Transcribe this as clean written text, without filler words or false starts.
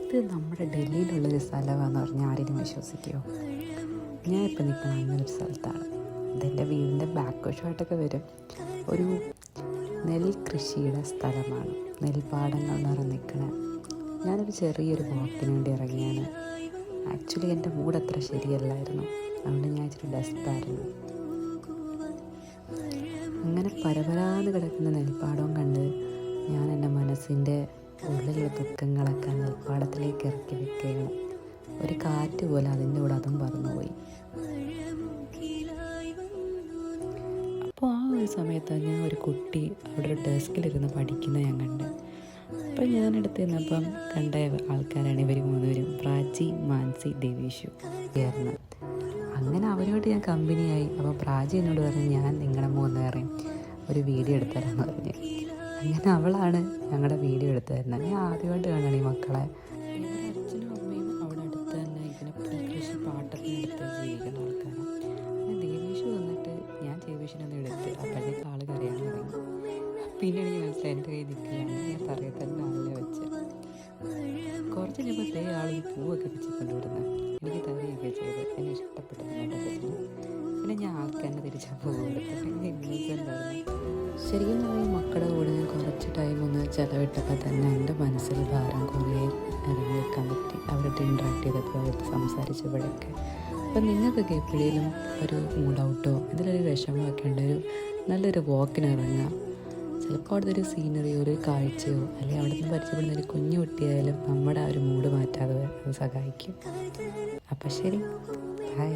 ഇത് നമ്മുടെ ഡൽഹിയിലുള്ളൊരു സ്ഥലമാണെന്ന് പറഞ്ഞാൽ ആരെങ്കിലും വിശ്വസിക്കുമോ? ഞാനിപ്പോൾ നിൽക്കുന്ന അങ്ങനൊരു സ്ഥലത്താണ്. ഇതെൻ്റെ വീടിൻ്റെ ബാക്ക് വശമായിട്ടൊക്കെ വരും. ഒരു നെൽകൃഷിയുടെ സ്ഥലമാണ്, നെൽപ്പാടങ്ങൾ നിറഞ്ഞ് നിൽക്കണ. ഞാനൊരു ചെറിയൊരു വാക്കിന് വേണ്ടി ഇറങ്ങിയാണ്. ആക്ച്വലി എൻ്റെ മൂഡ് അത്ര ശരിയല്ലായിരുന്നു, അതുകൊണ്ട് ഞാൻ ഇച്ചിരി ഡെസ്പായിരുന്നു. അങ്ങനെ പരപരാന്ന് കിടക്കുന്ന നെൽപ്പാടവും കണ്ട് ഞാൻ എൻ്റെ മനസ്സിൻ്റെ ഉള്ളിലുള്ള ദുഃഖങ്ങളൊക്കെ നെൽപ്പാടത്തിലേക്ക് ഇറക്കി വെക്കുകയാണ്. ഒരു കാറ്റ് പോലെ അതിൻ്റെ കൂടെ അതും പറന്നുപോയി. അപ്പോൾ ആ ഒരു സമയത്ത് ഞാൻ ഒരു കുട്ടി അവിടെ ഒരു ഡെസ്കിലിരുന്ന് പഠിക്കുന്ന ഞാൻ കണ്ട്. അപ്പം ഞാനെടുത്ത് നിന്നപ്പം കണ്ട ആൾക്കാരാണ് ഇവർ മൂന്നുപേരും, പ്രാചി, മാൻസി, ദേവീഷു ആയിരുന്നു. അങ്ങനെ അവരോട് ഞാൻ കമ്പനിയായി. അപ്പോൾ പ്രാചി എന്നോട് പറഞ്ഞു, ഞാൻ നിങ്ങളുടെ മൂന്നുപേരെയും ഒരു വീഡിയോ എടുത്തു തരാമെന്ന് പറഞ്ഞു. അങ്ങനെ അവളാണ് ഞങ്ങളുടെ വീഡിയോ എടുത്തു തരുന്നത്. ഞാൻ ആദ്യമായിട്ട് കാണുകയാണ് ഈ മക്കളെ. ഇവരുടെ അച്ഛനും അമ്മയും അവിടെ അടുത്ത് തന്നെ ഈ കൃഷി പാട്ടത്തിനെടുത്ത് ജീവിക്കുന്ന ആൾക്കാരാണ്. അങ്ങനെ ദേവീഷു വന്നിട്ട് ഞാൻ ദേവീഷിനൊന്നും എടുത്ത് അപ്പോഴത്തേക്ക് ആൾ കരയാൻ തുടങ്ങി. പിന്നെ എനിക്ക് മനസ്സിലായി എൻ്റെ കയ്യിൽ നിൽക്കില്ല. ഞാൻ തറയിൽ തന്നെ ആളിനെ വെച്ച് കുറച്ച് കഴിഞ്ഞപ്പോൾ ആളൊരു പൂവൊക്കെ വെച്ചിട്ടുണ്ടായിരുന്നു. എനിക്ക് തരികയൊക്കെ ചെയ്ത് എന്നെ ഇഷ്ടപ്പെട്ടു. പിന്നെ ഞാൻ ആൾക്കാരെ തിരിച്ചാൽ പൂവ് കൊടുത്തിട്ട് ഇന്നസെൻ്റ് ആയിരുന്നു. ശരിക്കും പറഞ്ഞാൽ മക്കളുടെ കൂടെ ഞാൻ കുറച്ച് ടൈം ഒന്ന് ചിലവിട്ടപ്പോൾ തന്നെ എൻ്റെ മനസ്സിൽ ഭാരം കുറേ ഇറങ്ങി വെക്കാൻ പറ്റി. അവരോട് ഇൻട്രാക്ട് ചെയ്തപ്പോൾ അവർക്ക് സംസാരിച്ചപ്പോഴൊക്കെ. അപ്പം നിങ്ങൾക്കൊക്കെ എപ്പോഴേലും ഒരു മൂഡ് ഔട്ടോ ഇതിലൊരു വിഷമമൊക്കെ ഉണ്ട്, ഒരു നല്ലൊരു വാക്കിന് ഇറങ്ങാം. ചിലപ്പോൾ അവിടുത്തെ ഒരു സീനറിയോ ഒരു കാഴ്ചയോ അല്ലെങ്കിൽ അവിടെ നിന്ന് പരിചയപ്പെടുന്ന ഒരു കുഞ്ഞു കുട്ടിയായാലും നമ്മുടെ ആ ഒരു മൂഡ് മാറ്റാതെ അത് സഹായിക്കും. അപ്പം ശരി, ബൈ.